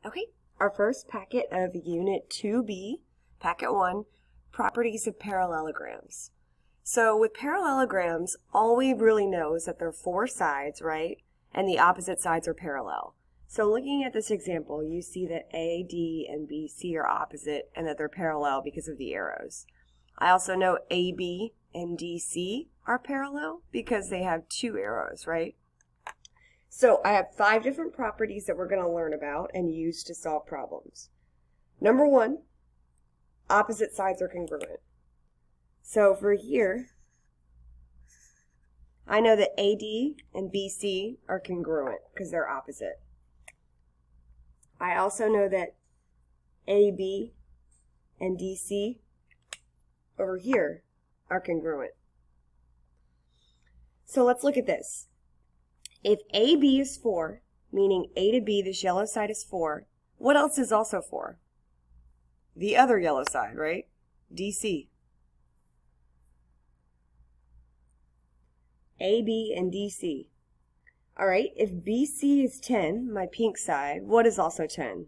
Okay, our first packet of Unit 2B, Packet 1, Properties of Parallelograms. So with parallelograms, all we really know is that there are four sides, right? And the opposite sides are parallel. So looking at this example, you see that AD and BC are opposite and that they're parallel because of the arrows. I also know AB and DC are parallel because they have two arrows, right? So I have 5 different properties that we're going to learn about and use to solve problems. Number 1, opposite sides are congruent. So for here, I know that AD and BC are congruent because they're opposite. I also know that AB and DC over here are congruent. So let's look at this. If AB is 4, meaning A to B, this yellow side is 4, what else is also 4? The other yellow side, right? DC. AB and DC. All right, if BC is 10, my pink side, what is also 10?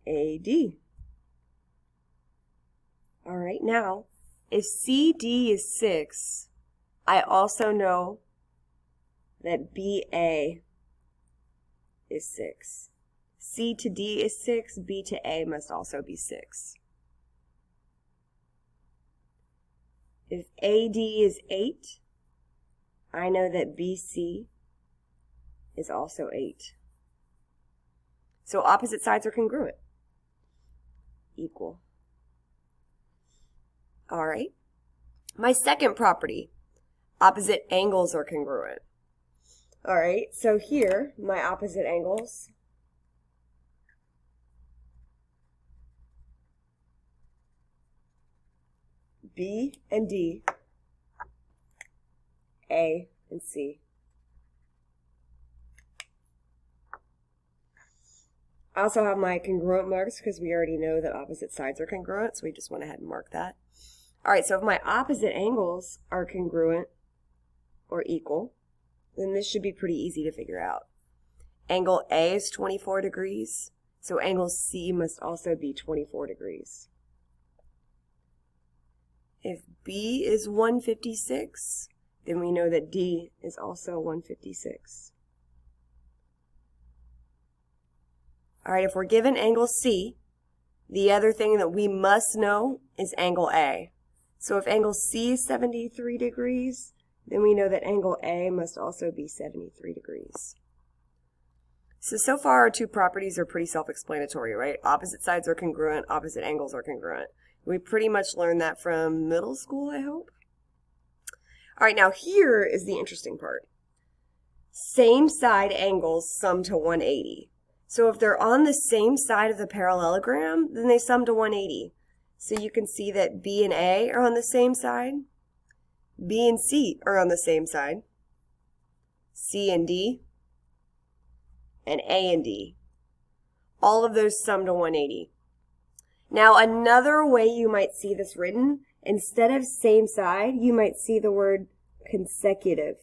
AD. All right, now, if CD is 6, I also know that BA is 6. C to D is 6, B to A must also be 6. If AD is 8, I know that BC is also 8. So opposite sides are congruent. Equal. All right. My second property, opposite angles are congruent. All right, so here, my opposite angles B and D, A and C. I also have my congruent marks because we already know that opposite sides are congruent, so we just went ahead and mark that. All right, so if my opposite angles are congruent or equal, then this should be pretty easy to figure out. Angle A is 24 degrees, so angle C must also be 24 degrees. If B is 156, then we know that D is also 156. All right, if we're given angle C, the other thing that we must know is angle A. So if angle C is 73 degrees, then we know that angle A must also be 73 degrees. So far our two properties are pretty self-explanatory, right? Opposite sides are congruent, opposite angles are congruent. We pretty much learned that from middle school, I hope. All right, now here is the interesting part. Same side angles sum to 180. So if they're on the same side of the parallelogram, then they sum to 180. So you can see that B and A are on the same side. B and C are on the same side. C and D. And A and D. All of those sum to 180. Now another way you might see this written, instead of same side, you might see the word consecutive.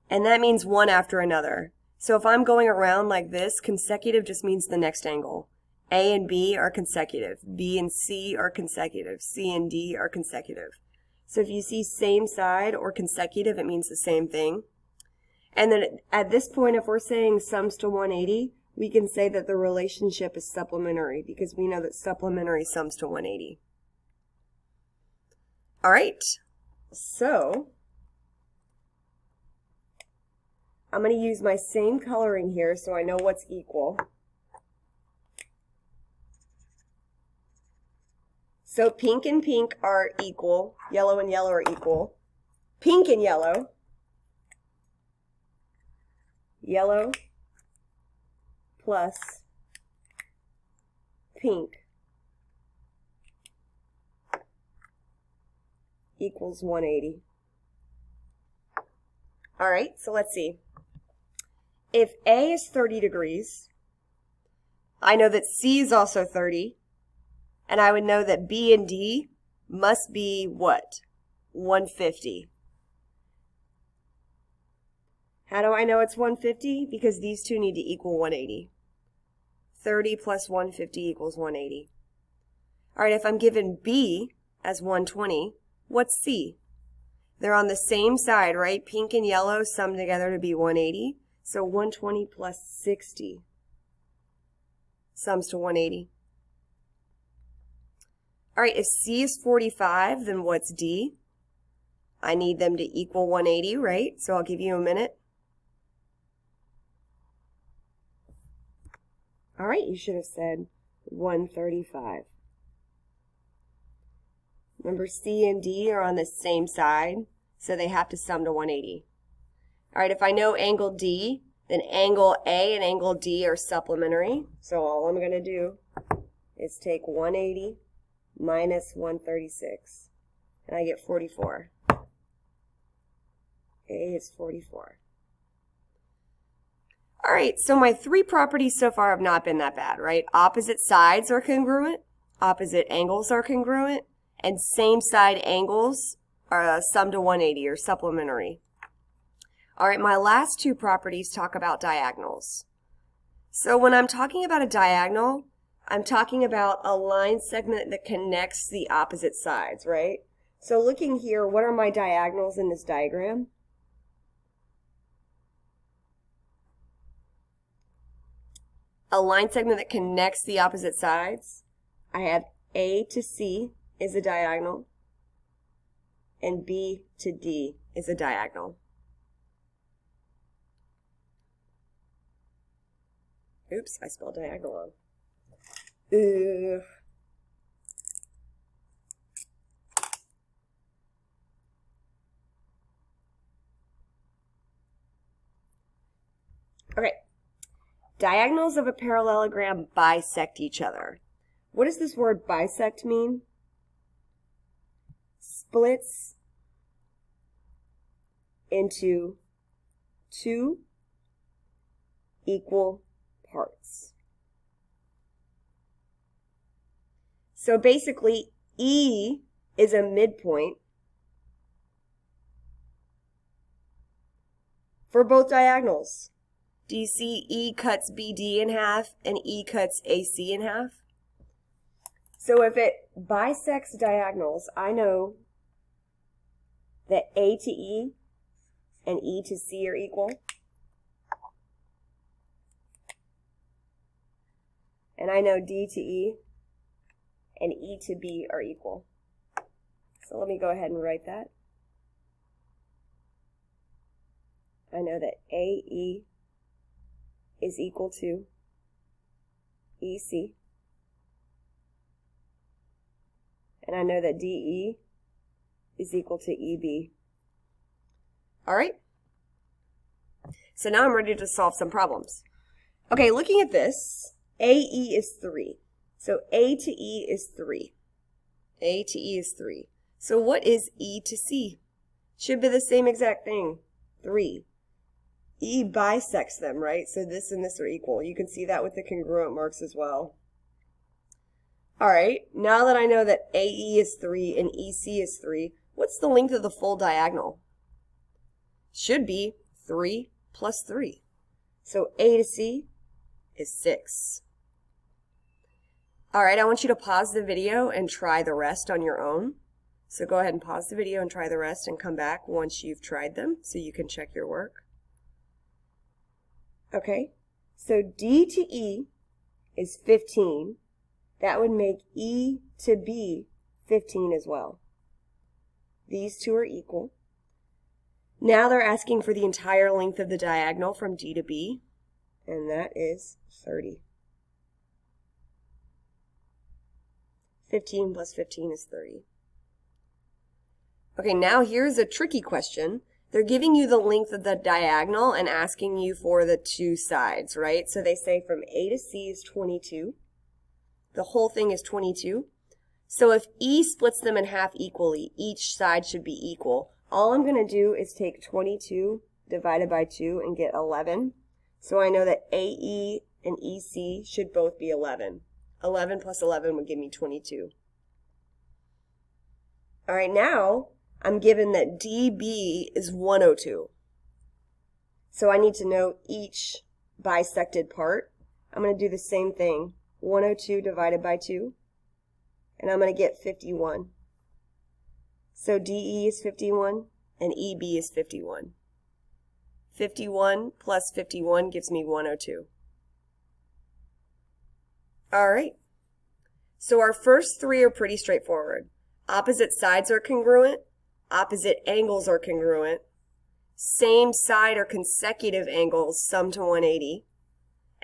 And that means one after another. So if I'm going around like this, consecutive just means the next angle. A and B are consecutive. B and C are consecutive. C and D are consecutive. So if you see same side or consecutive, it means the same thing. And then at this point, if we're saying sums to 180, we can say that the relationship is supplementary because we know that supplementary sums to 180. All right, so I'm going to use my same coloring here so I know what's equal. So pink and pink are equal, yellow and yellow are equal. Pink and yellow, yellow plus pink equals 180. All right, so let's see. If A is 30 degrees, I know that C is also 30. And I would know that B and D must be what? 150. How do I know it's 150? Because these two need to equal 180. 30 plus 150 equals 180. All right, if I'm given B as 120, what's C? They're on the same side, right? Pink and yellow sum together to be 180. So 120 plus 60 sums to 180. All right, if C is 45, then what's D? I need them to equal 180, right? So I'll give you a minute. All right, you should have said 135. Remember, C and D are on the same side, so they have to sum to 180. All right, if I know angle D, then angle A and angle D are supplementary. So all I'm going to do is take 180 minus 136, and I get 44. A is 44. All right, so my three properties so far have not been that bad, right? Opposite sides are congruent, opposite angles are congruent, and same side angles are sum to 180 or supplementary. All right, my last two properties talk about diagonals. So when I'm talking about a diagonal, I'm talking about a line segment that connects the opposite sides, right? So looking here, what are my diagonals in this diagram? A line segment that connects the opposite sides. I have A to C is a diagonal, and B to D is a diagonal. Oops, I spelled diagonal wrong. Okay. Diagonals of a parallelogram bisect each other. What does this word bisect mean? Splits into two equal parts. So basically, E is a midpoint for both diagonals. Do you see E cuts BD in half and E cuts AC in half? So if it bisects diagonals, I know that A to E and E to C are equal. And I know D to E and E to B are equal. So let me go ahead and write that. I know that AE is equal to EC. And I know that DE is equal to EB. All right? So now I'm ready to solve some problems. Okay, looking at this, AE is 3. So A to E is 3. A to E is 3. So what is E to C? Should be the same exact thing, 3. E bisects them, right? So this and this are equal. You can see that with the congruent marks as well. All right, now that I know that AE is 3 and EC is 3, what's the length of the full diagonal? Should be 3 plus 3. So A to C is 6. All right, I want you to pause the video and try the rest on your own. So go ahead and pause the video and try the rest and come back once you've tried them so you can check your work. Okay, so D to E is 15. That would make E to B 15 as well. These two are equal. Now they're asking for the entire length of the diagonal from D to B, and that is 30. 15 plus 15 is 30. Okay, now here's a tricky question. They're giving you the length of the diagonal and asking you for the two sides, right? So they say from A to C is 22. The whole thing is 22. So if E splits them in half equally, each side should be equal. All I'm going to do is take 22 divided by 2 and get 11. So I know that AE and EC should both be 11. 11 plus 11 would give me 22. All right, now I'm given that DB is 102. So I need to know each bisected part. I'm going to do the same thing. 102 divided by 2. And I'm going to get 51. So DE is 51 and EB is 51. 51 plus 51 gives me 102. All right. So our first three are pretty straightforward. Opposite sides are congruent. Opposite angles are congruent. Same side or consecutive angles sum to 180.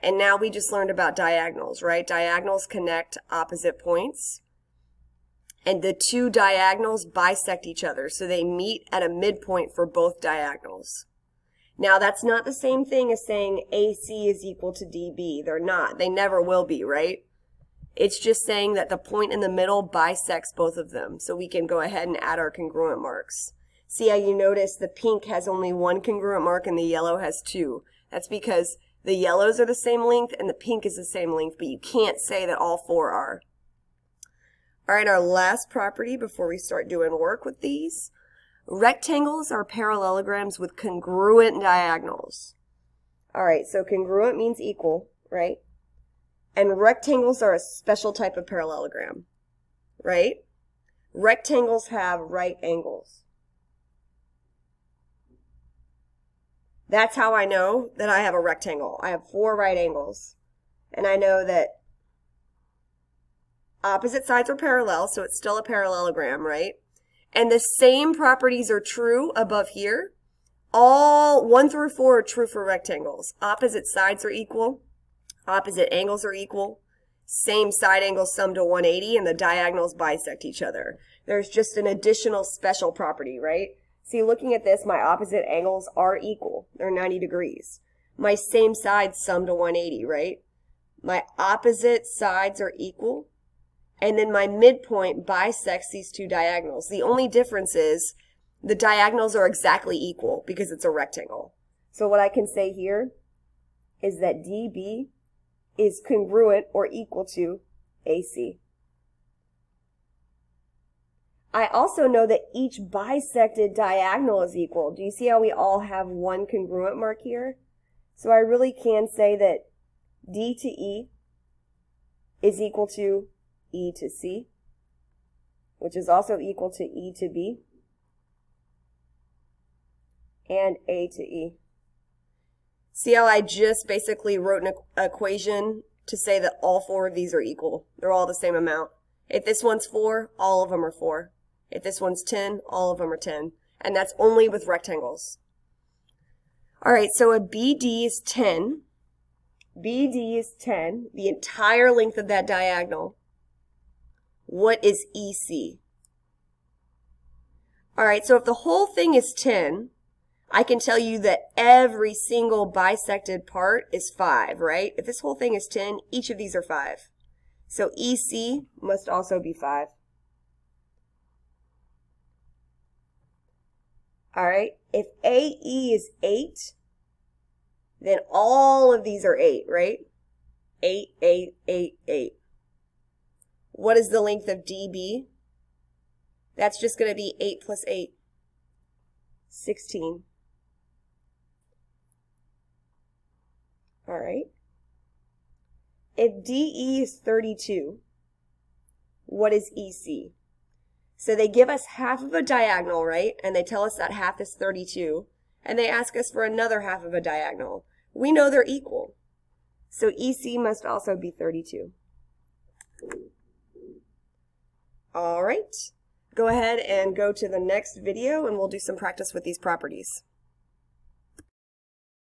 And now we just learned about diagonals, right? Diagonals connect opposite points. And the two diagonals bisect each other, so they meet at a midpoint for both diagonals. Now, that's not the same thing as saying AC is equal to DB. They're not. They never will be, right? It's just saying that the point in the middle bisects both of them, so we can go ahead and add our congruent marks. See how you notice the pink has only one congruent mark and the yellow has two. That's because the yellows are the same length and the pink is the same length, but you can't say that all four are. All right, our last property before we start doing work with these. Rectangles are parallelograms with congruent diagonals. All right, so congruent means equal, right? And rectangles are a special type of parallelogram, right? Rectangles have right angles. That's how I know that I have a rectangle. I have 4 right angles. And I know that opposite sides are parallel, so it's still a parallelogram, right? And the same properties are true above here. All 1 through 4 are true for rectangles. Opposite sides are equal. Opposite angles are equal. Same side angles sum to 180, and the diagonals bisect each other. There's just an additional special property, right? See, looking at this, my opposite angles are equal. They're 90 degrees. My same sides sum to 180, right? My opposite sides are equal. And then my midpoint bisects these two diagonals. The only difference is the diagonals are exactly equal because it's a rectangle. So what I can say here is that DB is congruent or equal to AC. I also know that each bisected diagonal is equal. Do you see how we all have one congruent mark here? So I really can say that D to E is equal to E to C, which is also equal to E to B, and A to E. See how I just basically wrote an equation to say that all 4 of these are equal. They're all the same amount. If this one's 4, all of them are 4. If this one's 10, all of them are 10. And that's only with rectangles. All right, so a BD is 10. BD is 10, the entire length of that diagonal. What is EC? All right, so if the whole thing is 10, I can tell you that every single bisected part is 5, right? If this whole thing is 10, each of these are 5. So EC must also be 5. All right, if AE is 8, then all of these are 8, right? 8, 8, 8, 8. What is the length of DB? That's just going to be 8 plus 8. 16. All right. If DE is 32, what is EC? So they give us half of a diagonal, right? And they tell us that half is 32. And they ask us for another half of a diagonal. We know they're equal. So EC must also be 32. All right. Go ahead and go to the next video and we'll do some practice with these properties.